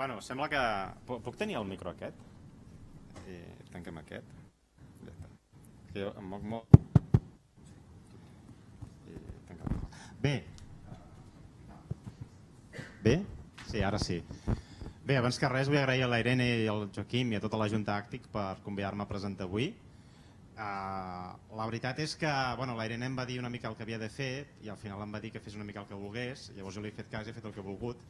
Bueno, sembla que... Puc tenir el micro aquest? I tanquem aquest. Ja està. Que jo em moc molt. I tanquem. Bé. Bé? Sí, ara sí. Bé, abans que res vull agrair a la Irene i al Joaquim i a tota la Junta Àctic per convidar-me a presentar avui. La veritat és que la Irene em va dir una mica el que havia de fer i al final em va dir que fes una mica el que volgués, llavors jo li he fet cas i he fet el que he volgut.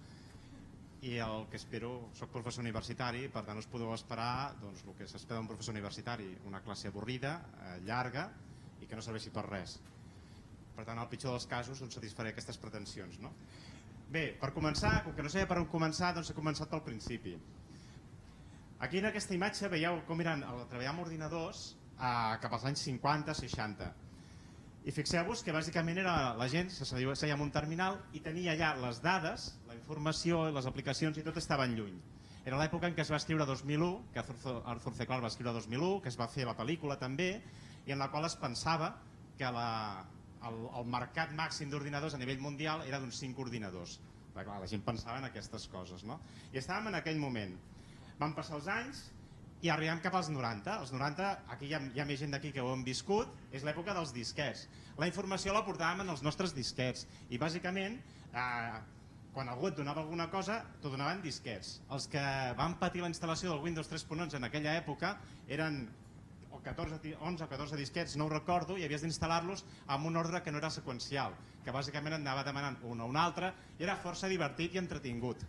I el que espero, soc professor universitari, per tant us podeu esperar el que s'espera d'un professor universitari, una classe avorrida, llarga i que no serveixi per res. Per tant, al pitjor dels casos satisfaré aquestes pretensions. Bé, per començar, com que no sabia per on començar, doncs he començat pel principi. Aquí en aquesta imatge veieu com eren treballar amb ordinadors cap als anys 50-60. I fixeu-vos que bàsicament era la gent que seia en un terminal i tenia allà les dades, la informació, les aplicacions i tot estaven lluny. Era l'època en què es va escriure 2001, que Arthur C. Clarke va escriure 2001, que es va fer la pel·lícula també, i en la qual es pensava que el mercat màxim d'ordinadors a nivell mundial era d'uns 5 ordinadors. La gent pensava en aquestes coses. I estàvem en aquell moment. Van passar els anys i arribem cap als 90. Els 90, aquí hi ha més gent d'aquí que ho hem viscut, és l'època dels disquets. La informació la portàvem en els nostres disquets i bàsicament quan algú et donava alguna cosa t'ho donava en disquets. Els que van patir la instal·lació del Windows 3.11 en aquella època eren 11 o 14 disquets, no ho recordo, i havies d'instal·lar-los amb un ordre que no era seqüencial, que bàsicament anava demanant un o un altre i era força divertit i entretingut.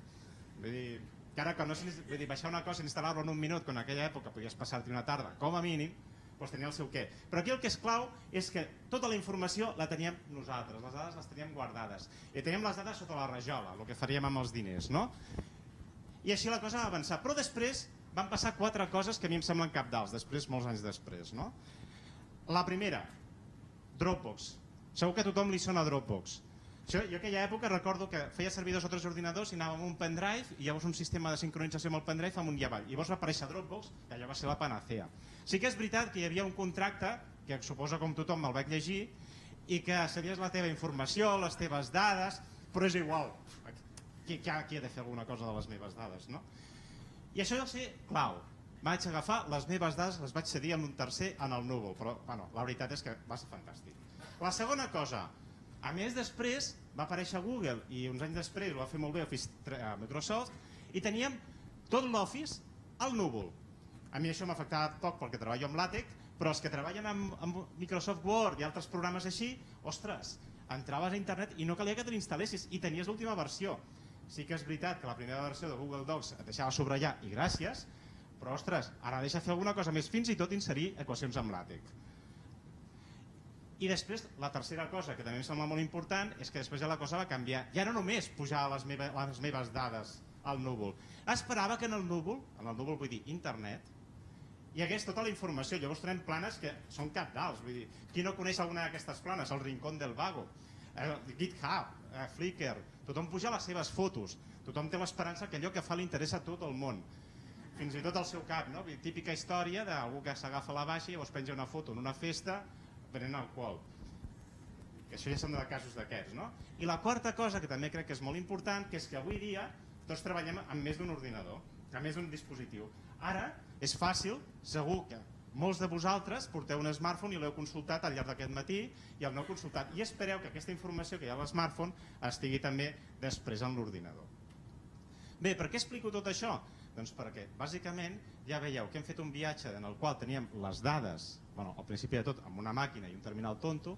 Vull dir, que ara que no baixar una cosa i instal·lar-lo en un minut, que en aquella època podies passar-t'hi una tarda, com a mínim, doncs tenia el seu què. Però aquí el que és clau és que tota la informació la teníem nosaltres, les dades les teníem guardades. I teníem les dades sota la rajola, el que faríem amb els diners, no? I així la cosa va avançar. Però després van passar 4 coses que a mi em semblen cabdals, després, molts anys després, no? La primera, Dropbox. Segur que a tothom li sona Dropbox. Jo aquella època recordo que feia servir 2 o 3 ordinadors i anàvem amb un pendrive i llavors un sistema de sincronització amb el pendrive amunt i avall. I llavors va aparèixer Dropbox, que allò va ser la panacea. Sí que és veritat que hi havia un contracte, que suposo com tothom me'l vaig llegir, i que sabies la teva informació, les teves dades, però és igual. Qui ha de fer alguna cosa de les meves dades, no? I això va ser clau. Vaig agafar les meves dades, les vaig cedir en un tercer en el núvol, però la veritat és que va ser fantàstic. La segona cosa, a més després va aparèixer Google i uns anys després ho va fer molt bé Microsoft i teníem tot l'Office al núvol. A mi això m'ha afectat poc perquè treballo amb LaTeX, però els que treballen amb Microsoft Word i altres programes així, ostres, entraves a internet i no calia que te l'instal·lessis i tenies l'última versió. Sí que és veritat que la primera versió de Google Docs et deixava subratllar i gràcies, però ostres, ara deixa fer alguna cosa més, fins i tot inserir equacions amb LaTeX. I després, la tercera cosa, que també em sembla molt important, és que després ja la cosa va canviar. Ja no només pujar les meves dades al núvol. Esperava que en el núvol vull dir internet, hi hagués tota la informació. Llavors tenim planes que són cabdals. Vull dir, qui no coneix alguna d'aquestes planes? El Rincón del Vago, GitHub, Flickr, tothom puja les seves fotos. Tothom té l'esperança que allò que fa li interessa a tot el món. Fins i tot al seu cap, no? Típica història d'algú que s'agafa la baixa i llavors penja una foto en una festa prenent alcohol. Que això ja són de casos d'aquests, no? I la quarta cosa, que també crec que és molt important, que és que avui dia tots treballem amb més d'un ordinador, amb més d'un dispositiu. Ara és fàcil, segur que molts de vosaltres porteu un smartphone i l'heu consultat al llarg d'aquest matí i el no heu consultat. I espereu que aquesta informació que hi ha a l'smartphone estigui també després en l'ordinador. Bé, per què explico tot això? Doncs perquè, bàsicament, ja veieu que hem fet un viatge en el qual teníem les dades, al principi de tot, amb una màquina i un terminal tonto,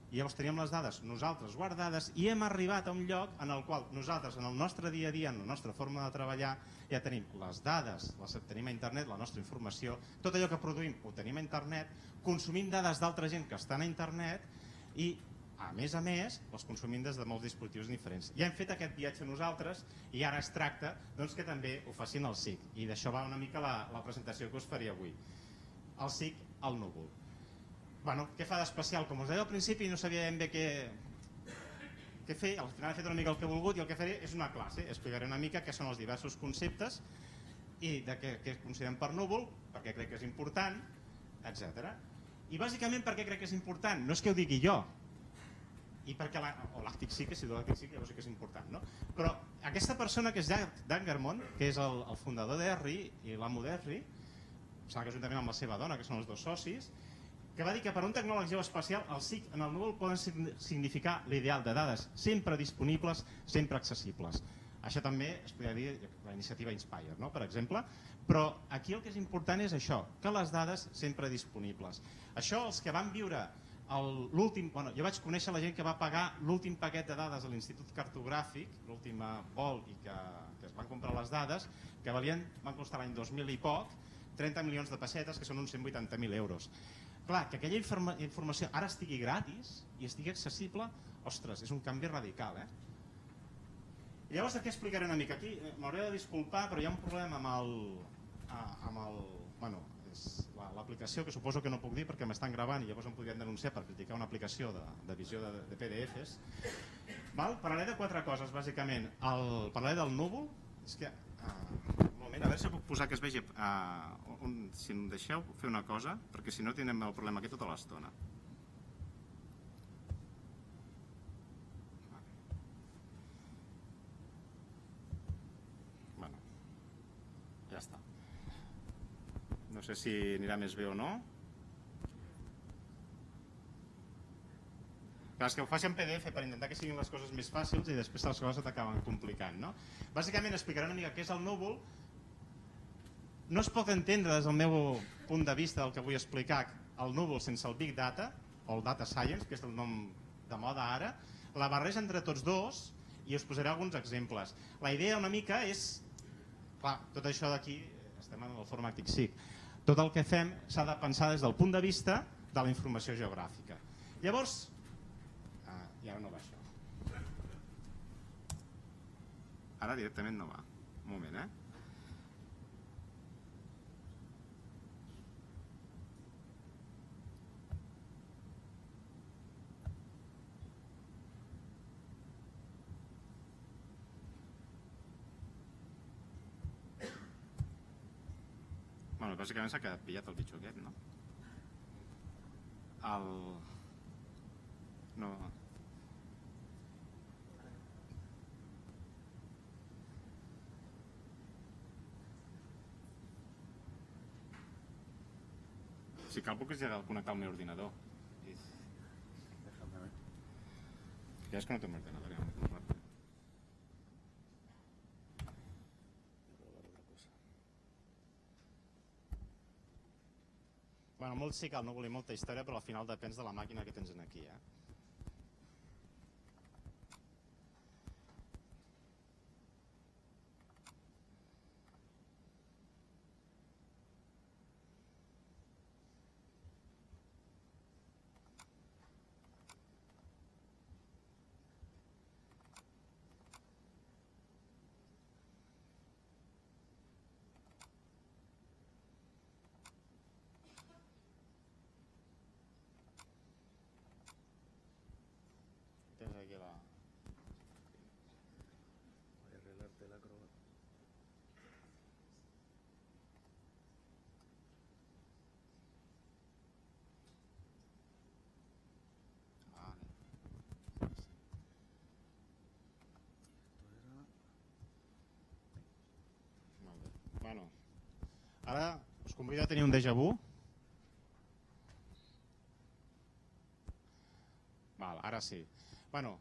i llavors teníem les dades nosaltres guardades i hem arribat a un lloc en el qual nosaltres, en el nostre dia a dia, en la nostra forma de treballar, ja tenim les dades, les tenim a internet, la nostra informació, tot allò que produïm ho tenim a internet, consumim dades d'altra gent que estan a internet i, a més, les consumim des de molts dispositius diferents. Ja hem fet aquest viatge nosaltres i ara es tracta que també ho facin el SIC. I d'això va una mica la presentació que us faria avui. El SIC al núvol. Què fa d'especial? Com us deia al principi, no sabia ben bé què fer. Al final he fet una mica el que he volgut i el que faré és una classe. Explicaré una mica què són els diversos conceptes i de què considerem per núvol, per què crec que és important, etc. I bàsicament per què crec que és important? No és que ho digui jo, i perquè l'Àctic sí, que si l'Àctic sí, llavors sí que és important, no? Però aquesta persona que és Dan Germont, que és el fundador d'Erri i l'amo d'Erri, que juntament amb la seva dona, que són els dos socis, que va dir que per un tecnòleg geoespacial els SIC en el núvol poden significar l'ideal de dades sempre disponibles, sempre accessibles. Això també es podria dir la iniciativa Inspire, no? Per exemple, però aquí el que és important és això, que les dades sempre disponibles. Això els que van viure l'últim... Bueno, jo vaig conèixer la gent que va pagar l'últim paquet de dades a l'Institut Cartogràfic, l'últim vol i que es van comprar les dades, que van costar l'any 2000 i poc, 30 milions de pessetes, que són uns 180.000 euros. Clar, que aquella informació ara estigui gratis i estigui accessible, ostres, és un canvi radical, eh? I llavors aquí explicaré una mica. Aquí m'hauré de disculpar, però hi ha un problema amb l'aplicació, que suposo que no puc dir perquè m'estan gravant i llavors em podrien denunciar per criticar una aplicació de visió de PDFs. Parlaré de 4 coses, bàsicament. Parlaré del núvol. És que... Un moment, a veure si puc posar que es vegi... Si em deixeu fer una cosa, perquè si no tindrem el problema aquí tota l'estona. Ja està. No sé si anirà més bé o no. Clar, és que ho faci en PDF per intentar que siguin les coses més fàcils i després les coses t'acaben complicant, no? Bàsicament explicaré una mica què és el núvol. No es pot entendre des del meu punt de vista del que vull explicar el núvol sense el Big Data o el Data Science, que és el nom de moda ara. La barreja entre tots dos i us posaré alguns exemples. La idea una mica és... Clar, tot això d'aquí, estem en el Formàtic SIC, tot el que fem s'ha de pensar des del punt de vista de la informació geogràfica. Llavors, i ara no va això. Ara directament no va. Un moment, Bueno, bàsicament s'ha quedat pillat el bitxo aquest, no? No... Si cal puc connectar el meu ordinador. Déjame ver. Ja és que no té un ordinador, ja. Bueno, molt sí que no volia molta història, però al final depèn de la màquina que tens aquí, Tens aquí la... Voy a arreglarte la acrobat. Bueno, ara us convido a tenir un déjà vu. Ara sí. Bueno,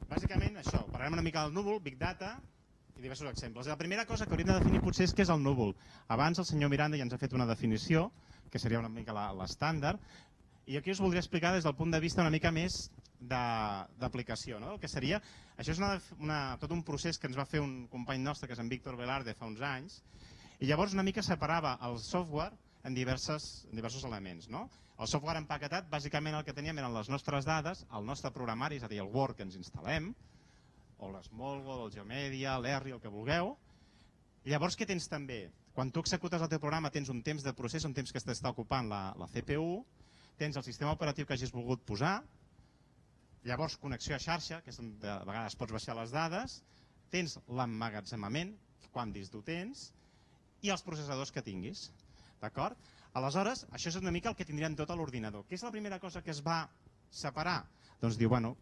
bàsicament això, parlarem una mica del núvol, Big Data i diversos exemples. La primera cosa que hauríem de definir potser és què és el núvol. Abans el senyor Miranda ja ens ha fet una definició, que seria una mica l'estàndard, i aquí us voldria explicar des del punt de vista una mica més d'aplicació, no? El que seria, això és tot un procés que ens va fer un company nostre, que és en Víctor Velarde, fa uns anys, i llavors una mica separava el software en diversos elements, no? El software empaquetat, bàsicament el que teníem eren les nostres dades, el nostre programari, és a dir, el Word que ens instal·lem, o l'Smallgo, el Geomedia, l'Erri, el que vulgueu. Llavors, què tens també? Quan tu executes el teu programa tens un temps de procés, un temps que t'està ocupant la CPU, tens el sistema operatiu que hagis volgut posar, llavors connexió a xarxa, que és on de vegades pots baixar les dades, tens l'emmagatzemament, quant disc tu tens, i els processadors que tinguis. D'acord? Aleshores, això és una mica el que tindríem tot a l'ordinador. Què és la primera cosa que es va separar? Doncs diu, bueno,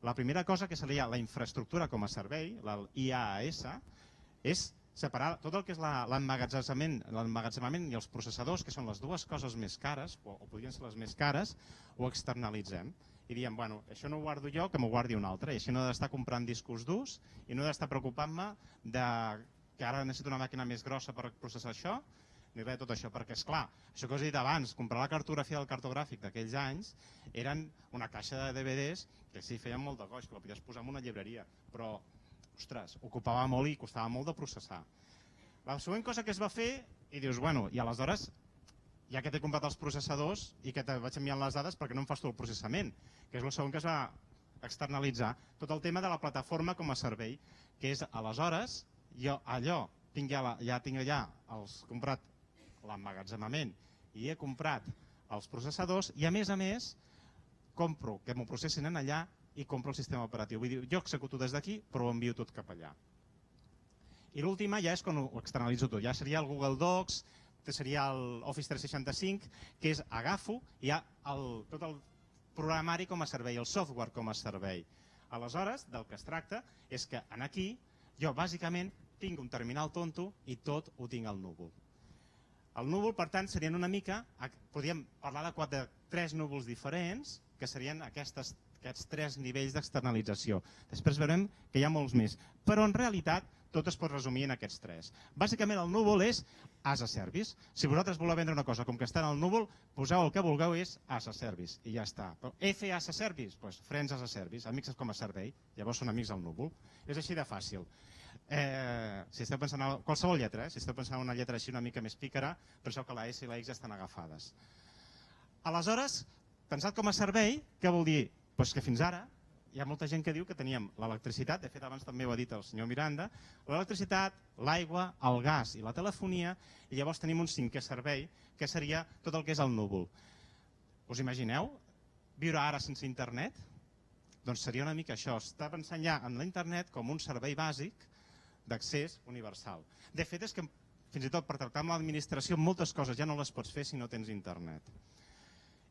La primera cosa, que seria la infraestructura com a servei, l'IaaS, és separar tot el que és l'emmagatzemament i els processadors, que són les dues coses més cares, o podrien ser les més cares, ho externalitzem. I diem, bueno, això no ho guardo jo, que m'ho guardi un altre, i així no he d'estar comprant discos durs i no he d'estar preocupant-me que ara necessito una màquina més grossa per processar això, ni res de tot això, perquè, esclar, això que us he dit abans, comprar la cartografia del cartogràfic d'aquells anys eren una caixa de DVDs que sí, feien molt de goig, que la podies posar en una llibreria, però, ostres, ocupava molt i costava molt de processar. La següent cosa que es va fer, i dius, bueno, i aleshores, ja que t'he comprat els processadors i que te vaig enviant les dades, perquè no em fas tu el processament, que és el segon que es va externalitzar, tot el tema de la plataforma com a servei, que és, aleshores, jo allò tinc ja comprat l'emmagatzemament i he comprat els processadors i a més compro que m'ho processin en allà i compro el sistema operatiu. Vull dir, jo executo des d'aquí però ho envio tot cap allà. I l'última ja és quan ho externalitzo tot, ja seria el Google Docs, seria l'Office 365, que és agafo ja tot el programari com a servei, el software com a servei. Aleshores, del que es tracta és que aquí jo bàsicament tinc un terminal tonto i tot ho tinc al núvol. El núvol, per tant, serien una mica, podríem parlar de 3 núvols diferents, que serien aquests 3 nivells d'externalització. Després veurem que hi ha molts més, però en realitat tot es pot resumir en aquests 3. Bàsicament el núvol és as a service. Si vosaltres voleu vendre una cosa com que està en el núvol, poseu el que vulgueu, és as a service i ja està. Però F as a service, doncs friends as a service, amics com a servei, llavors són amics al núvol. És així de fàcil. Si esteu pensant en qualsevol lletra, si esteu pensant en una lletra així una mica més pícara, penseu que la S i la X estan agafades. Aleshores, pensat com a servei, què vol dir? Doncs que fins ara hi ha molta gent que diu que teníem l'electricitat, de fet abans també ho ha dit el senyor Miranda, l'electricitat, l'aigua, el gas i la telefonia, i llavors tenim un 5è servei, que seria tot el que és el núvol. Us imagineu viure ara sense internet? Doncs seria una mica això, està pensant ja en l'internet com un servei bàsic d'accés universal. De fet, és que fins i tot per tractar amb l'administració moltes coses ja no les pots fer si no tens internet.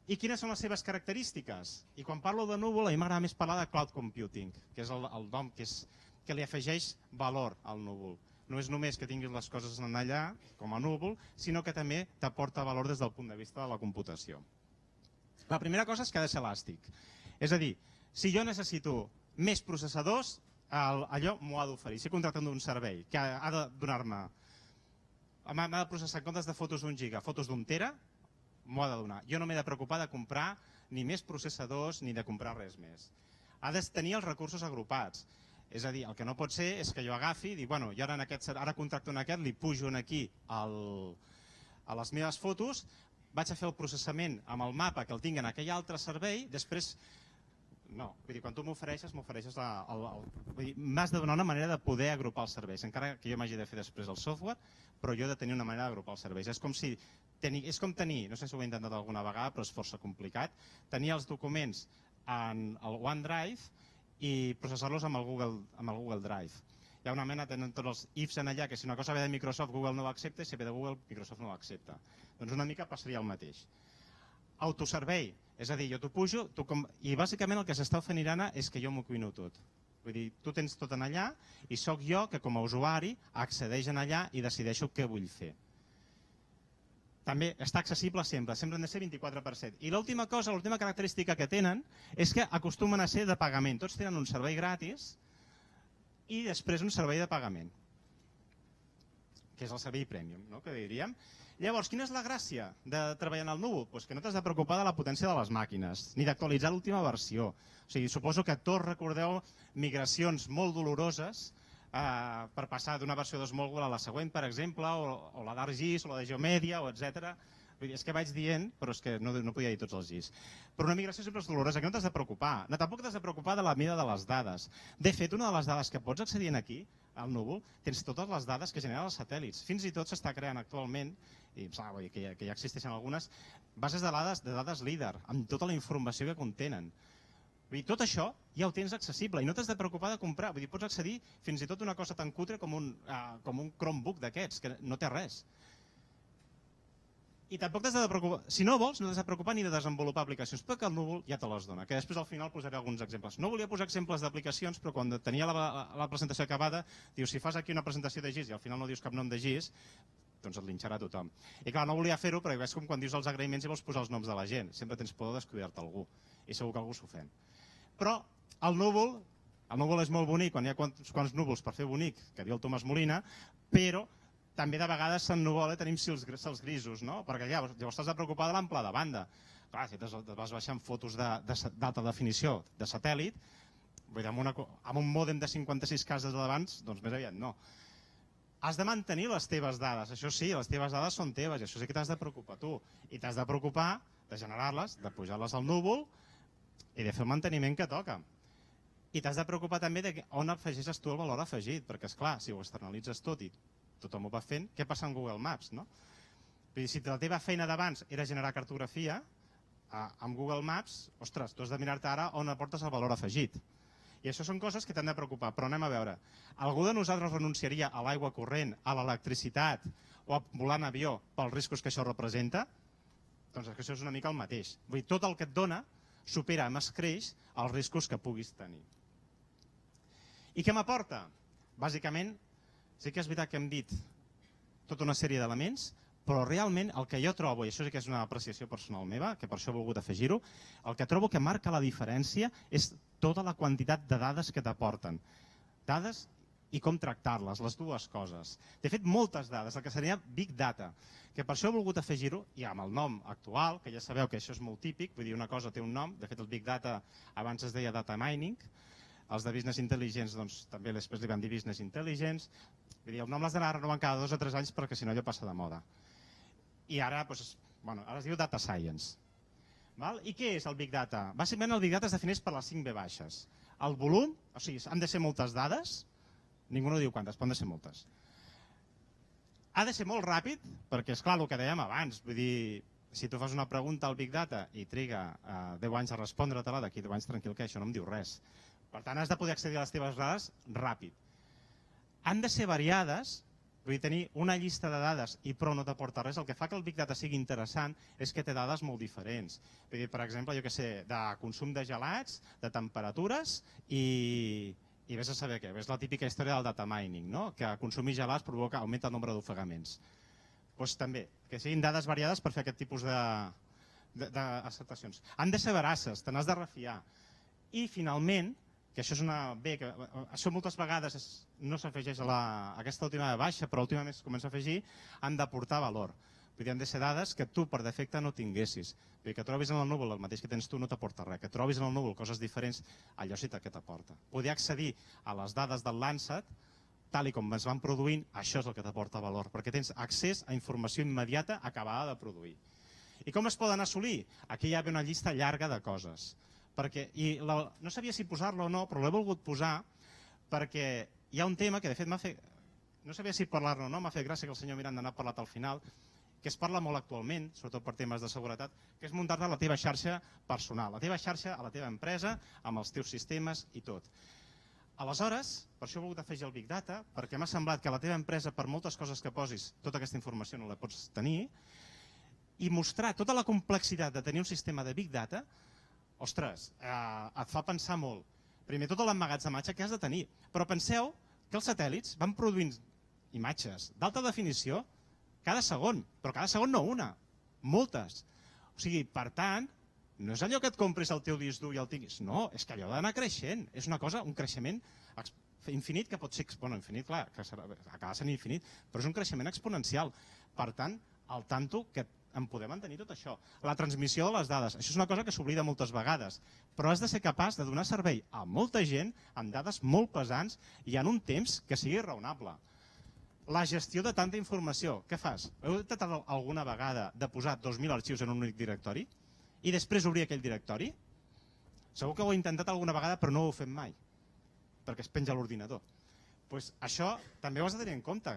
I quines són les seves característiques? I quan parlo de núvol, a mi m'agrada més parlar de cloud computing, que és el nom que li afegeix valor al núvol. No és només que tinguis les coses en allà, com a núvol, sinó que també t'aporta valor des del punt de vista de la computació. La primera cosa és que ha de ser elàstic. És a dir, si jo necessito més processadors, allò m'ho ha d'oferir. Si contractant d'un servei que ha de donar-me, m'ha de processar en comptes de fotos d'1 giga, fotos d'1 tera, m'ho ha de donar. Jo no m'he de preocupar de comprar ni més processadors ni de comprar res més. Ha de tenir els recursos agrupats. És a dir, el que no pot ser és que jo agafi i dic, bueno, jo ara contracto en aquest, li pujo aquí a les meves fotos, vaig a fer el processament amb el mapa que el tinc en aquell altre servei, després no, vull dir, quan tu m'ofereixes m'has de donar una manera de poder agrupar els serveis, encara que jo m'hagi de fer després el software, però jo he de tenir una manera d'agrupar els serveis. És com tenir, no sé si ho he intentat alguna vegada, però és força complicat, tenir els documents en el OneDrive i processar-los amb el Google Drive. Hi ha una mena, tenen tots els ifs en allà, que si una cosa ve de Microsoft, Google no ho accepta, i si ve de Google, Microsoft no ho accepta. Doncs una mica passaria el mateix. Autoservei, és a dir, jo t'ho pujo, i bàsicament el que s'està oferint ara és que jo m'ho cuino tot. Vull dir, tu tens tot en allà i sóc jo que com a usuari accedeix en allà i decideixo què vull fer. També està accessible sempre han de ser 24/7. I l'última cosa, l'última característica que tenen és que acostumen a ser de pagament. Tots tenen un servei gratis i després un servei de pagament, que és el servei premium, que diríem. Llavors, quina és la gràcia de treballar en el núvol? Doncs que no t'has de preocupar de la potència de les màquines, ni d'actualitzar l'última versió. O sigui, suposo que tots recordeu migracions molt doloroses per passar d'una versió de Smallwood a la següent, per exemple, o la d'ArcGIS, o la de Geomedia, etc. És que vaig dient, però és que no podia dir tots els GIS. Però una migració sempre és dolorosa, que no t'has de preocupar. Tampoc t'has de preocupar de la mida de les dades. De fet, una de les dades que pots accedir aquí, al núvol, tens totes les dades que generen els satèl·lits. Fins i tot s'està creant actualment, i que ja existeixen algunes, bases de dades líder, amb tota la informació que contenen. Tot això ja ho tens accessible i no t'has de preocupar de comprar. Pots accedir fins i tot a una cosa tan cutre com un Chromebook d'aquests, que no té res. I tampoc t'has de preocupar, si no vols, no t'has de preocupar ni de desenvolupar aplicacions, perquè el núvol ja te les dona, que després al final posaré alguns exemples. No volia posar exemples d'aplicacions, però quan tenia la presentació acabada, dius, si fas aquí una presentació de GIS i al final no dius cap nom de GIS, doncs et linxarà tothom. I clar, no volia fer-ho perquè és com quan dius els agraïments i vols posar els noms de la gent, sempre tens por de descuidar-te algú, i segur que algú s'ofèn. Però el núvol és molt bonic, quan hi ha quants núvols per fer bonic, que diu el Tomàs Molina, però també de vegades s'ennuvola i tenim cels grisos, no? Perquè llavors t'has de preocupar de l'ample de banda. Clar, si te vas baixant fotos d'alta definició de satèl·lit, amb un mòdem de 56 cases d'abans, doncs més aviat no. Has de mantenir les teves dades, això sí, les teves dades són teves, i això sí que t'has de preocupar tu. I t'has de preocupar de generar-les, de pujar-les al núvol i de fer el manteniment que toca. I t'has de preocupar també de on afegeixes tu el valor afegit, perquè esclar, si ho externalitzes tot i tothom ho va fent, què passa amb Google Maps, no? Si la teva feina d'abans era generar cartografia, amb Google Maps, ostres, tu has de mirar-te ara on aportes el valor afegit. I això són coses que t'han de preocupar, però anem a veure. Algú de nosaltres renunciaria a l'aigua corrent, a l'electricitat o a volar en avió pels riscos que això representa? Doncs això és una mica el mateix. Vull dir, tot el que et dona supera amb escreix els riscos que puguis tenir. I què m'aporta? Bàsicament, sí que és veritat que hem dit tota una sèrie d'elements, però realment el que jo trobo, i això sí que és una apreciació personal meva, que per això he volgut afegir-ho, el que trobo que marca la diferència és tota la quantitat de dades que t'aporten. Dades i com tractar-les, les dues coses. De fet, moltes dades, el que seria Big Data, que per això he volgut afegir-ho, i amb el nom actual, que ja sabeu que això és molt típic, vull dir, una cosa té un nom, de fet el Big Data abans es deia Data Mining, els de Business Intelligence doncs, també després li van dir Business Intelligence, vull dir, el nom l'has d'anar renovant cada 2 o 3 anys perquè si no allò passa de moda. I ara, doncs, bueno, ara es diu Data Science. Val? I què és el Big Data? Bàsicament el Big Data es defineix per les 5 V baixes. El volum, o sigui, han de ser moltes dades, ningú no diu quantes, però han de ser moltes. Ha de ser molt ràpid, perquè és clar el que dèiem abans, vull dir, si tu fas una pregunta al Big Data i triga 10 anys a respondre-te-la, d'aquí 10 anys tranquil que això no em diu res. Per tant, has de poder accedir a les teves dades ràpid. Han de ser variades, vull dir, tenir una llista de dades i prou no t'aporta res. El que fa que el Big Data sigui interessant és que té dades molt diferents. Vull dir, per exemple, jo què sé, de consum de gelats, de temperatures i vés a saber què. És la típica història del data mining, no? Que consumir gelats augmenta el nombre d'ofegaments. Doncs també, que siguin dades variades per fer aquest tipus d'acceptacions. Han de ser veraces, te n'has de refiar. I finalment, que això és això moltes vegades no s'afegeix a aquesta última baixa, però últimament es comença a afegir, han d'aportar valor. Vull dir, han de ser dades que tu per defecte no tinguessis. Vull dir, que trobis en el núvol el mateix que tens tu no t'aporta res. Que trobis en el núvol coses diferents, allò sí que t'aporta. Poder accedir a les dades del Landsat, tal com es van produint, això és el que t'aporta valor, perquè tens accés a informació immediata acabada de produir. I com es poden assolir? Aquí hi ha una llista llarga de coses. No sabia si posar-la o no, però l'he volgut posar perquè hi ha un tema que de fet m'ha fet... No sabia si parlar-ne o no, m'ha fet gràcia que el senyor Miranda n'ha parlat al final, que es parla molt actualment, sobretot per temes de seguretat, que és muntar-te la teva xarxa personal, la teva xarxa a la teva empresa, amb els teus sistemes i tot. Aleshores, per això he volgut afegir el Big Data, perquè m'ha semblat que la teva empresa, per moltes coses que posis, tota aquesta informació no la pots tenir, i mostrar tota la complexitat de tenir un sistema de Big Data, ostres, et fa pensar molt. Primer, tot l'emmagatzematge que has de tenir. Però penseu que els satèl·lits van produint imatges d'alta definició cada segon, però cada segon no una, moltes. O sigui, per tant, no és allò que et compris el teu disc dur i el tinguis. No, és que allò ha d'anar creixent. És una cosa, un creixement infinit que pot ser... Bueno, infinit, clar, que acaba sent infinit, però és un creixement exponencial. Per tant, al tanto que en poder mantenir tot això. La transmissió de les dades, això és una cosa que s'oblida moltes vegades, però has de ser capaç de donar servei a molta gent amb dades molt pesants i en un temps que sigui raonable. La gestió de tanta informació, què fas? Heu intentat alguna vegada de posar 2.000 arxius en un únic directori i després obrir aquell directori? Segur que ho heu intentat alguna vegada però no ho heu fet mai, perquè es penja a l'ordinador. Doncs això també ho has de tenir en compte.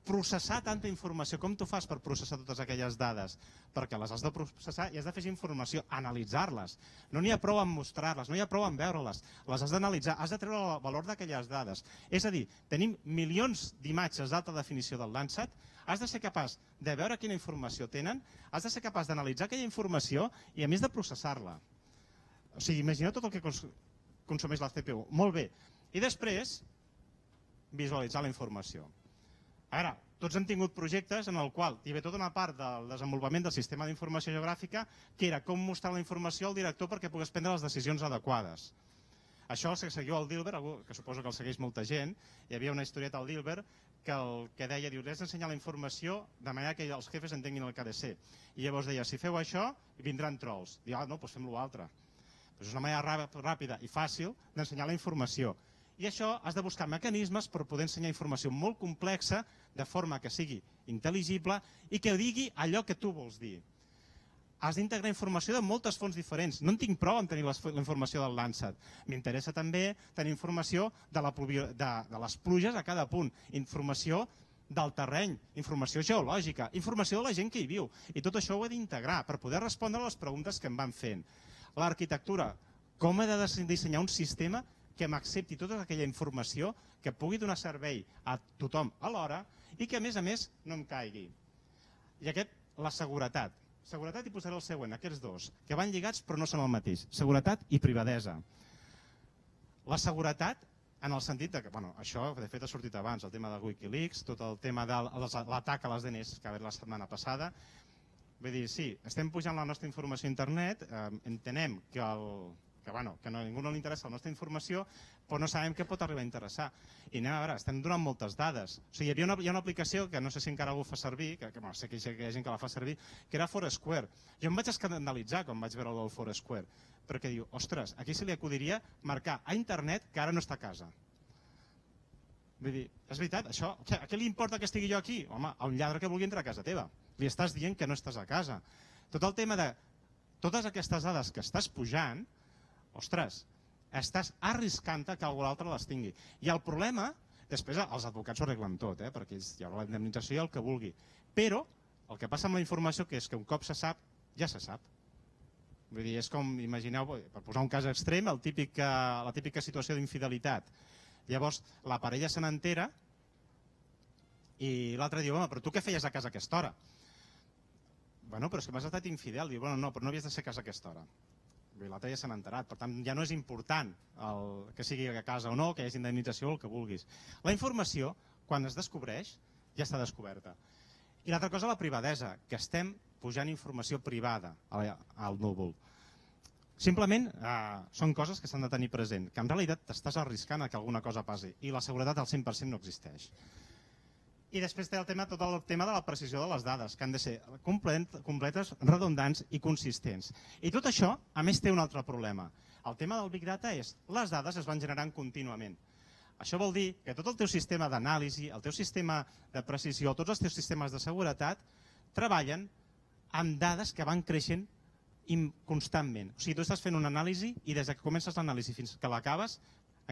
processar tanta informació. Com tu fas per processar totes aquelles dades? Perquè les has de processar i has de fer informació, analitzar-les. No n'hi ha prou en mostrar-les, no hi ha prou en veure-les. Les has d'analitzar, has de treure el valor d'aquelles dades. És a dir, tenim milions d'imatges d'alta definició del Landsat, has de ser capaç de veure quina informació tenen, has de ser capaç d'analitzar aquella informació i a més de processar-la. O sigui, imagineu tot el que consumeix la CPU. Molt bé. I després, visualitzar la informació. Ara, tots hem tingut projectes en el qual hi havia tota una part del desenvolupament del sistema d'informació geogràfica que era com mostrar la informació al director perquè pogués prendre les decisions adequades. Això el que seguiu el Dilbert, que suposo que el segueix molta gent, hi havia una historieta al Dilbert que el que deia, diu, has d'ensenyar la informació de manera que els jefes entenguin el que ha de ser. I llavors deia, si feu això, vindran trolls. Diu, no, doncs fem-lo altre. Doncs és una manera ràpida i fàcil d'ensenyar la informació. I això has de buscar mecanismes per poder ensenyar informació molt complexa de forma que sigui intel·ligible i que digui allò que tu vols dir. Has d'integrar informació de moltes fonts diferents. No en tinc prou en tenir la informació del Landsat. M'interessa també tenir informació de les pluges a cada punt, informació del terreny, informació geològica, informació de la gent que hi viu. I tot això ho he d'integrar per poder respondre a les preguntes que em van fent. L'arquitectura, com he de dissenyar un sistema que m'accepti tota aquella informació, que pugui donar servei a tothom alhora i que, a més, no em caigui. I la seguretat. Seguretat i posaré el següent, aquests dos, que van lligats però no són el mateix. Seguretat i privadesa. La seguretat, en el sentit que, això de fet ha sortit abans, el tema de Wikileaks, tot el tema de l'atac a les DNS que va haver la setmana passada. Vull dir, sí, estem pujant la nostra informació a internet, entenem que a ningú no li interessa la nostra informació, però no sabem què pot arribar a interessar. I anem a veure, estem donant moltes dades. O sigui, hi ha una aplicació que no sé si encara algú fa servir, que sé que hi ha gent que la fa servir, que era Foursquare. Jo em vaig escandalitzar quan vaig veure el del Foursquare, perquè diu, ostres, aquí se li acudiria marcar a internet que ara no està a casa. Vull dir, és veritat, això, a què li importa que estigui jo aquí? Home, a un lladre que vulgui entrar a casa teva. Li estàs dient que no estàs a casa. Tot el tema de totes aquestes dades que estàs pujant, ostres, estàs arriscant que algú altre les tingui. I el problema, després els advocats ho arreglen tot, perquè hi haurà la indemnització i el que vulgui. Però el que passa amb la informació que és que un cop se sap, ja se sap. Vull dir, és com, imagineu, per posar un cas extrem, la típica situació d'infidelitat. Llavors, la parella se n'entera i l'altre diu, home, però tu què feies a casa a aquesta hora? Bueno, però és que m'has estat infidel. Diu, bueno, no, però no havies de ser a casa a aquesta hora. L'altre ja se n'ha enterat, per tant ja no és important que sigui a casa o no, que hi hagi indemnització o el que vulguis. La informació, quan es descobreix, ja està descoberta. I l'altra cosa, la privadesa, que estem pujant informació privada al núvol. Simplement són coses que s'han de tenir present, que en realitat t'estàs arriscant a que alguna cosa passi i la seguretat al 100% no existeix. I després té tot el tema de la precisió de les dades, que han de ser completes, redundants i consistents. I tot això, a més, té un altre problema. El tema del Big Data és les dades es van generant contínuament. Això vol dir que tot el teu sistema d'anàlisi, el teu sistema de precisió, tots els teus sistemes de seguretat treballen amb dades que van creixent constantment. O sigui, tu estàs fent una anàlisi i des que comences l'anàlisi fins que l'acabes,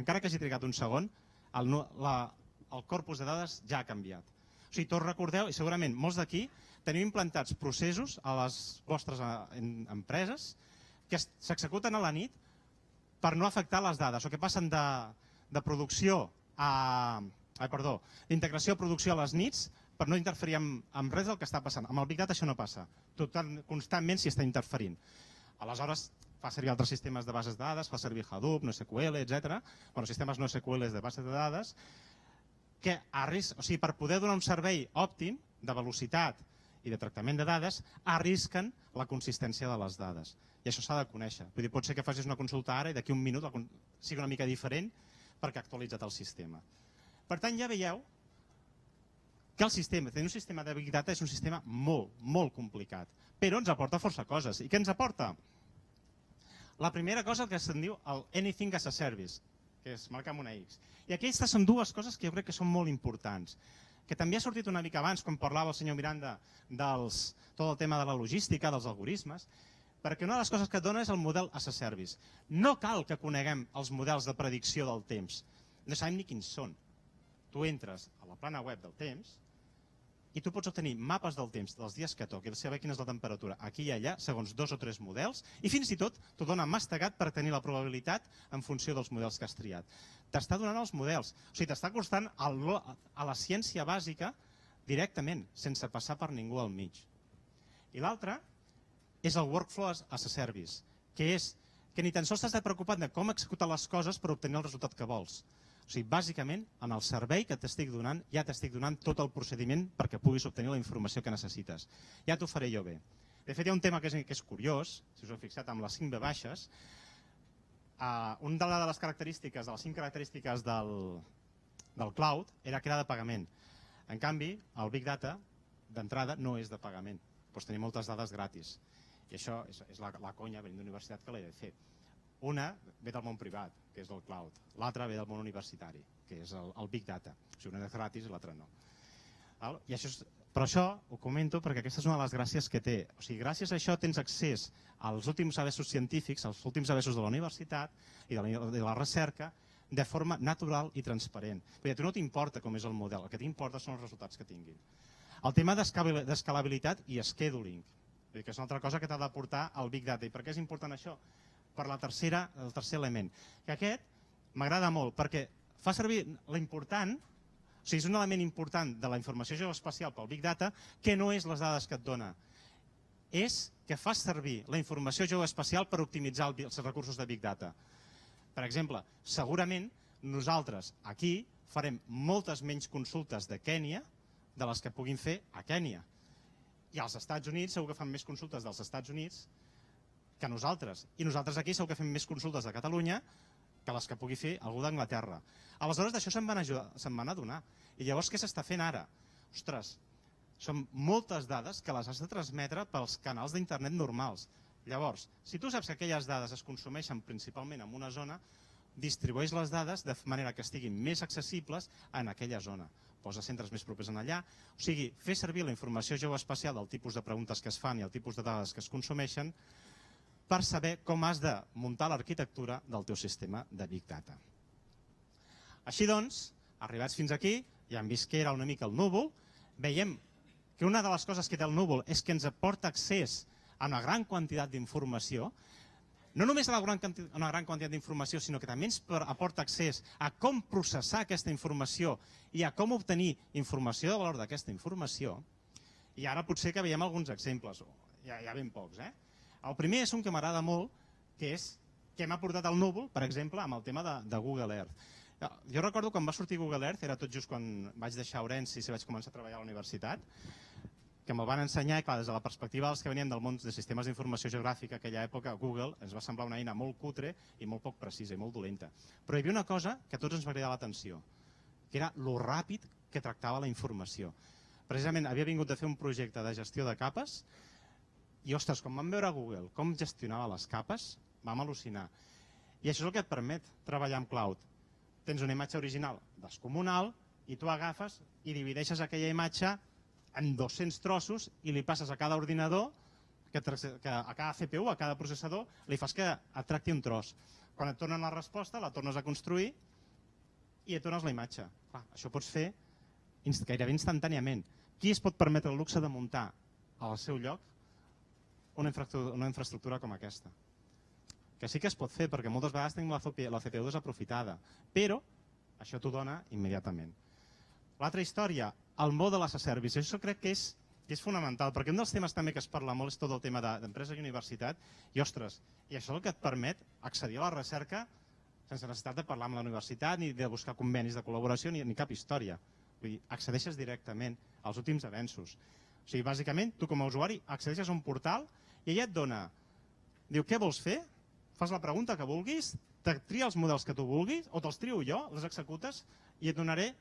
encara que hagi trigat un segon, el corpus de dades ja ha canviat. O sigui, tots recordeu, i segurament molts d'aquí, teniu implantats processos a les vostres empreses que s'executen a la nit per no afectar les dades, o que passen de producció d'integració a producció a les nits per no interferir amb res del que està passant. Amb el Big Data això no passa. Constantment s'hi està interferint. Aleshores, fa servir altres sistemes de bases de dades, fa servir Hadoop, NoSQL, etc. Sistemes NoSQL de bases de dades, que per poder donar un servei òptim de velocitat i de tractament de dades, arrisquen la consistència de les dades. I això s'ha de conèixer. Vull dir, pot ser que facis una consulta ara i d'aquí un minut sigui una mica diferent perquè ha actualitzat el sistema. Per tant, ja veieu que tenir un sistema de Big Data és un sistema molt, molt complicat, però ens aporta força coses. I què ens aporta? La primera cosa que se'n diu el Anything as a Service, que es marca amb una X. I aquestes són dues coses que jo crec que són molt importants, que també ha sortit una mica abans quan parlava el senyor Miranda tot el tema de la logística, dels algoritmes, perquè una de les coses que et dona és el model as a service. No cal que coneguem els models de predicció del temps, no sabem ni quins són. Tu entres a la plana web del temps i tu pots obtenir mapes del temps, dels dies que toqui, saber quina és la temperatura aquí i allà, segons 2 o 3 models, i fins i tot t'ho dona mastegat per tenir la probabilitat en funció dels models que has triat. T'està donant els models, o sigui, t'està acostant a la ciència bàsica directament, sense passar per ningú al mig. I l'altre és el Workflow as a Service, que és que ni tan sols t'has de preocupar de com executar les coses per obtenir el resultat que vols. O sigui, bàsicament, en el servei que t'estic donant, ja t'estic donant tot el procediment perquè puguis obtenir la informació que necessites. Ja t'ho faré jo bé. De fet, hi ha un tema que és curiós, si us heu fixat, amb les 5 V baixes. Una de les característiques, de les 5 característiques del cloud, era que era de pagament. En canvi, el Big Data, d'entrada, no és de pagament. Pots tenir moltes dades gratis. I això és la conya venint d'universitat que l'he de fer. Una ve del món privat, que és el cloud. L'altra ve del món universitari, que és el Big Data. O sigui, una és gratis i l'altra no. Però això ho comento perquè aquesta és una de les gràcies que té. O sigui, gràcies a això tens accés als últims avenços científics, als últims avenços de la universitat i de la recerca de forma natural i transparent. Perquè a tu no t'importa com és el model, el que t'importa són els resultats que tinguin. El tema d'escalabilitat i scheduling, que és una altra cosa que t'ha d'aportar el Big Data. I per què és important això? Per el tercer element. Que aquest m'agrada molt perquè fa servir l'important, o sigui, és un element important de la informació geoespacial pel Big Data que no és les dades que et dona. És que fas servir la informació geoespacial per optimitzar els recursos de Big Data. Per exemple, segurament nosaltres aquí farem moltes menys consultes de Kènia de les que puguin fer a Kènia. I als Estats Units segur que fan més consultes dels Estats Units que nosaltres. I nosaltres aquí segur que fem més consultes de Catalunya que les que pugui fer algú d'Anglaterra. Aleshores, d'això se'n van adonar. I llavors què s'està fent ara? Ostres, són moltes dades que les has de transmetre pels canals d'internet normals. Llavors, si tu saps que aquelles dades es consumeixen principalment en una zona, distribueix les dades de manera que estiguin més accessibles en aquella zona. Posa centres més propers en allà. O sigui, fer servir la informació geoespacial del tipus de preguntes que es fan i el tipus de dades que es consumeixen per saber com has de muntar l'arquitectura del teu sistema de Big Data. Així doncs, arribats fins aquí, ja hem vist que era una mica el núvol, veiem que una de les coses que té el núvol és que ens aporta accés a una gran quantitat d'informació, no només a una gran quantitat d'informació, sinó que també ens aporta accés a com processar aquesta informació i a com obtenir informació de valor d'aquesta informació. I ara potser que veiem alguns exemples, ja ben pocs. El primer és un que m'agrada molt, que és que m'ha portat al núvol, per exemple, amb el tema de Google Earth. Jo recordo quan va sortir Google Earth, era tot just quan vaig deixar Ourense i vaig començar a treballar a la universitat, que me'l van ensenyar i clar, des de la perspectiva dels que venien del món de sistemes d'informació geogràfica, aquella època Google ens va semblar una eina molt cutre i molt poc precisa i molt dolenta. Però hi havia una cosa que a tots ens va cridar l'atenció, que era lo ràpid que tractava la informació. Precisament havia vingut de fer un projecte de gestió de capes i, ostres, quan vam veure Google com gestionava les capes, vam al·lucinar. I això és el que et permet treballar amb cloud. Tens una imatge original descomunal i tu agafes i divideixes aquella imatge en 200 trossos i li passes a cada ordinador, a cada CPU, a cada processador, li fas que et tracti un tros. Quan et tornen la resposta, la tornes a construir i et dones la imatge. Clar, això ho pots fer gairebé instantàniament. Qui es pot permetre el luxe de muntar al seu lloc una infraestructura com aquesta? Que sí que es pot fer, perquè moltes vegades tenim la CPU desaprofitada, però això t'ho dona immediatament. L'altra història, el Model as a Service. Això crec que és fonamental, perquè un dels temes també que es parla molt és tot el tema d'empresa i universitat, i ostres, i això és el que et permet accedir a la recerca sense necessitat de parlar amb la universitat, ni de buscar convenis de col·laboració, ni cap història. Vull dir, accedeixes directament als últims avenços. O sigui, bàsicament, tu com a usuari accedeixes a un portal i ella et dona, diu, què vols fer? Fas la pregunta que vulguis, te tria els models que tu vulguis, o te'ls trio jo, les executes, i et donaré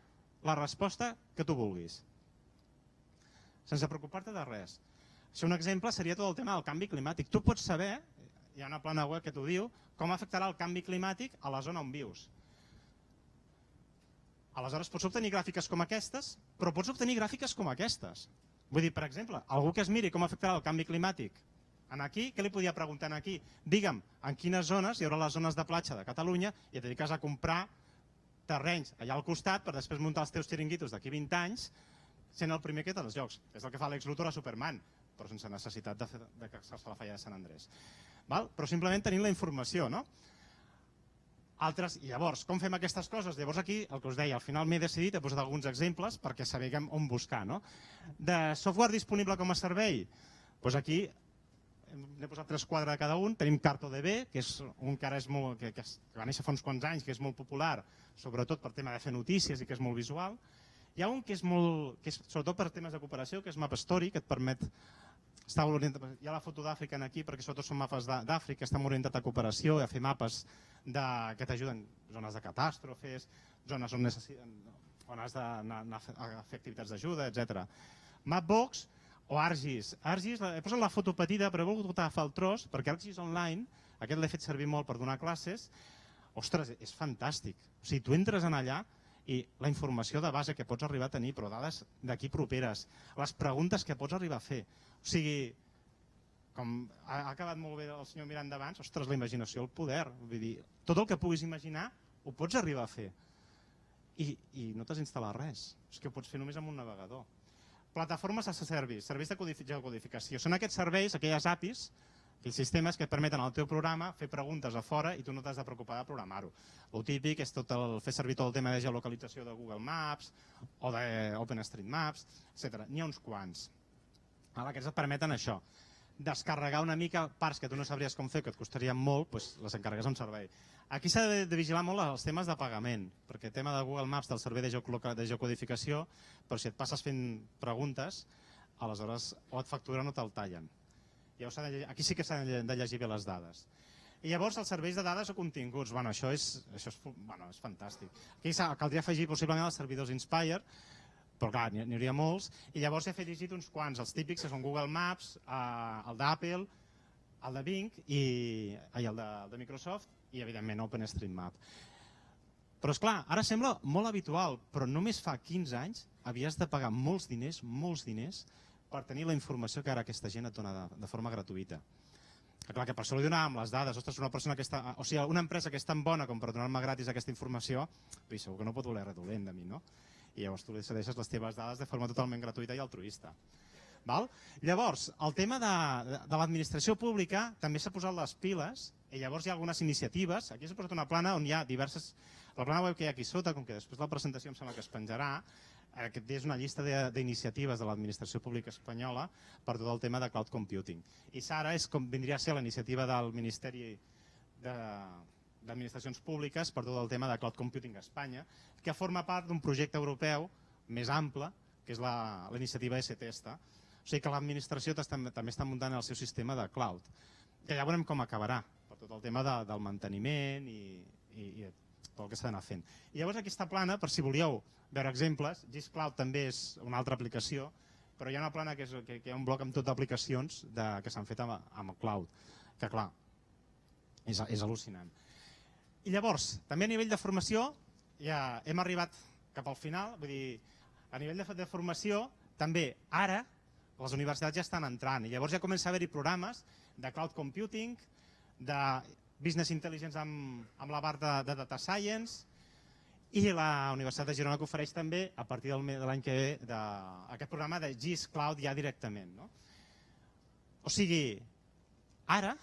la resposta que tu vulguis. Sense preocupar-te de res. Un exemple seria tot el tema del canvi climàtic. Tu pots saber, hi ha una plana web que t'ho diu, com afectarà el canvi climàtic a la zona on vius. Aleshores pots obtenir gràfiques com aquestes, però pots obtenir gràfiques com aquestes. Vull dir, per exemple, algú que es miri com afectarà el canvi climàtic aquí, què li podia preguntar aquí? Digue'm, en quines zones hi haurà les zones de platja de Catalunya i et dediques a comprar terrenys allà al costat per després muntar els teus xiringuitos d'aquí 20 anys sent el primer que té els jocs. És el que fa Lex Luthor a Superman, però sense necessitat de caçar-se la falla de Sant Andrés. Però simplement tenint la informació, no? I llavors, com fem aquestes coses? Llavors aquí, el que us deia, al final m'he decidit, he posat alguns exemples perquè sabem on buscar, no? De software disponible com a servei, doncs aquí n'he posat 3 quadres de cada un. Tenim CartoDB, que és un que ara és molt, que va néixer fa uns quants anys, que és molt popular, sobretot per tema de fer notícies i que és molt visual. Hi ha un que és sobretot per temes de cooperació, que és MapStory, que et permet estar orientat. Hi ha la foto d'Àfrica aquí, perquè sobretot són mapes d'Àfrica, estan orientats a cooperació, a fer mapes que t'ajuden zones de catàstrofes, zones on has d'anar a fer activitats d'ajuda, etc. Mapbox o ArcGIS. ArcGIS, he posat la foto petita, però he volgut agafar el tros, perquè ArcGIS Online, aquest l'he fet servir molt per donar classes, ostres, és fantàstic. O sigui, tu entres en allà i la informació de base que pots arribar a tenir, però dades d'aquí properes, les preguntes que pots arribar a fer. O sigui, com ha acabat molt bé el senyor Miranda abans, ostres, la imaginació, el poder. Vull dir, tot el que puguis imaginar ho pots arribar a fer. I no t'has instal·lat res. És que ho pots fer només amb un navegador. Plataformes as a service, serveis de geocodificació. Són aquests serveis, aquelles APIs, aquells sistemes que et permeten al teu programa fer preguntes a fora i tu no t'has de preocupar de programar-ho. El típic és fer servir tot el tema de geolocalització de Google Maps o d'OpenStreetMaps, etc. N'hi ha uns quants. Aquests et permeten això, descarregar una mica parts que tu no sabries com fer, que et costarien molt, doncs les encarregues a un servei. Aquí s'ha de vigilar molt els temes de pagament, perquè el tema de Google Maps del servei de geocodificació, però si et passes fent preguntes, aleshores o et facturen o te'l tallen. Aquí sí que s'han de llegir bé les dades. I llavors els serveis de dades o continguts, això és fantàstic. Aquí caldria afegir possiblement els servidors Inspire, però clar, n'hi hauria molts, i llavors he llegit uns quants, els típics, que són Google Maps, el d'Apple, el de Bing, el de Microsoft i, evidentment, OpenStreetMap. Però, esclar, ara sembla molt habitual, però només fa 15 anys havies de pagar molts diners per tenir la informació que ara aquesta gent et dona de forma gratuïta. Clar, que per això li donàvem les dades. Ostres, una empresa que és tan bona com per donar-me gratis aquesta informació, segur que no pot voler res dolent de mi, no? I llavors tu li cedeixes les teves dades de forma totalment gratuïta i altruista. Llavors, el tema de l'administració pública també s'ha posat les piles i llavors hi ha algunes iniciatives. Aquí s'ha posat una plana on hi ha diverses... La plana web que hi ha aquí sota, com que després de la presentació em sembla que es penjarà, que és una llista d'iniciatives de l'administració pública espanyola per tot el tema de cloud computing. I SARA vindria a ser la iniciativa del Ministeri d'Administracions Públiques per tot el tema de cloud computing a Espanya, que forma part d'un projecte europeu més ample, que és la iniciativa S-Testa. O sigui que l'administració també està muntant el seu sistema de cloud. Que ja veurem com acabarà, per tot el tema del manteniment i tot el que s'ha d'anar fent. I llavors aquí està plana, per si volíeu veure exemples. GIS-Cloud també és una altra aplicació, però hi ha una plana que hi ha un bloc amb tot d'aplicacions que s'han fet amb el cloud, que clar, és al·lucinant. I llavors, també a nivell de formació, ja hem arribat cap al final, vull dir, a nivell de formació, també ara les universitats ja estan entrant i llavors ja comença a haver-hi programes de cloud computing, de business intelligence amb la part de data science i la Universitat de Girona que ofereix també, a partir de l'any que ve, aquest programa de GIS Cloud ja directament. O sigui, ara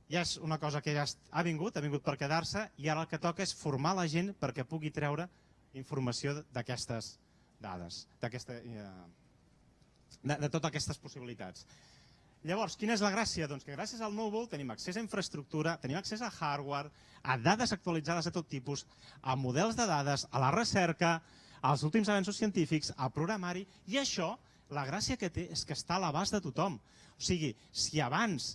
ja és una cosa que ja ha vingut per quedar-se i ara el que toca és formar la gent perquè pugui treure informació d'aquestes dades, de totes aquestes possibilitats. Llavors, quina és la gràcia? Doncs que gràcies al núvol tenim accés a infraestructura, tenim accés a hardware, a dades actualitzades de tot tipus, a models de dades, a la recerca, als últims avenços científics, a programari, i això, la gràcia que té és que està a l'abast de tothom. O sigui, si abans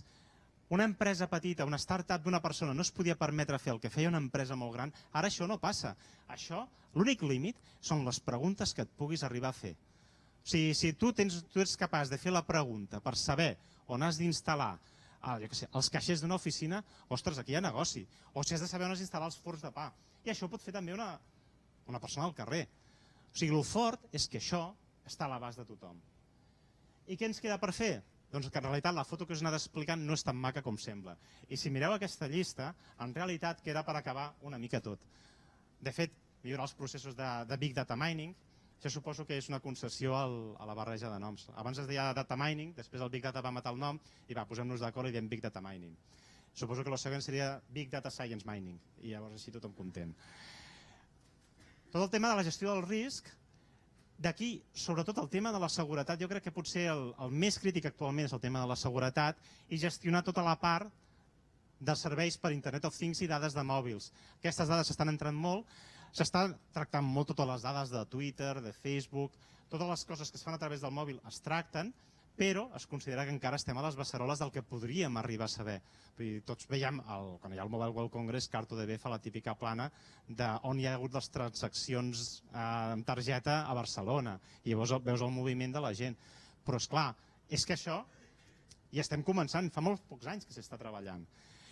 una empresa petita, una startup d'una persona no es podia permetre fer el que feia una empresa molt gran, ara això no passa. Això, l'únic límit són les preguntes que et puguis arribar a fer. O sigui, si tu ets capaç de fer la pregunta per saber on has d'instal·lar els caixers d'una oficina, ostres, aquí hi ha negoci. O si has de saber on has d'instal·lar els forns de pa. I això ho pot fer també una persona al carrer. O sigui, el fort és que això està a l'abast de tothom. I què ens queda per fer? Doncs que en realitat la foto que us he anat explicant no és tan maca com sembla. I si mireu aquesta llista, en realitat queda per acabar una mica tot. De fet, millorar els processos de Big Data Mining, Això suposo que és una concessió a la barreja de noms. Abans es deia data mining, després el Big Data va matar el nom i va, posem-nos d'acord i diem Big Data Mining. Suposo que el següent seria Big Data Science Mining i llavors així tothom content. Tot el tema de la gestió del risc, d'aquí, sobretot el tema de la seguretat, jo crec que potser el més crític actualment és el tema de la seguretat i gestionar tota la part de serveis per Internet of Things i dades de mòbils. Aquestes dades s'estan entrant molt, s'estan tractant molt totes les dades de Twitter, de Facebook, totes les coses que es fan a través del mòbil es tracten, però es considera que encara estem a les beceroles del que podríem arribar a saber. Tots veiem, quan hi ha el Mobile World Congress, CartoDB fa la típica plana d'on hi ha hagut les transaccions amb targeta a Barcelona i llavors veus el moviment de la gent. Però és clar, és que això ja estem començant, fa molts pocs anys que s'està treballant.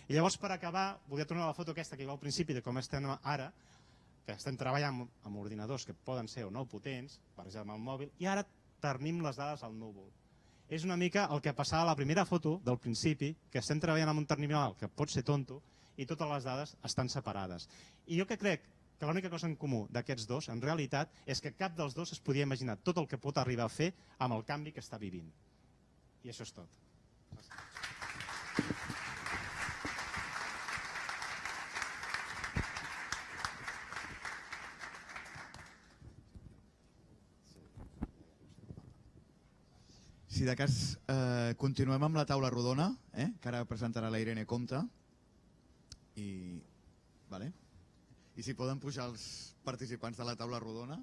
I llavors, per acabar, volia tornar a la foto aquesta que hi va al principi de com estem ara, que estem treballant amb ordinadors que poden ser o no potents, barrejats amb el mòbil, i ara ternim les dades al núvol. És una mica el que passava a la primera foto del principi, que estem treballant amb un terminal que pot ser tonto i totes les dades estan separades. I jo que crec que l'única cosa en comú d'aquests dos, en realitat, és que cap dels dos es podia imaginar tot el que pot arribar a fer amb el canvi que està vivint. I això és tot. Si de cas continuem amb la taula rodona, que ara presentarà la Irene Compte. I si poden pujar els participants de la taula rodona.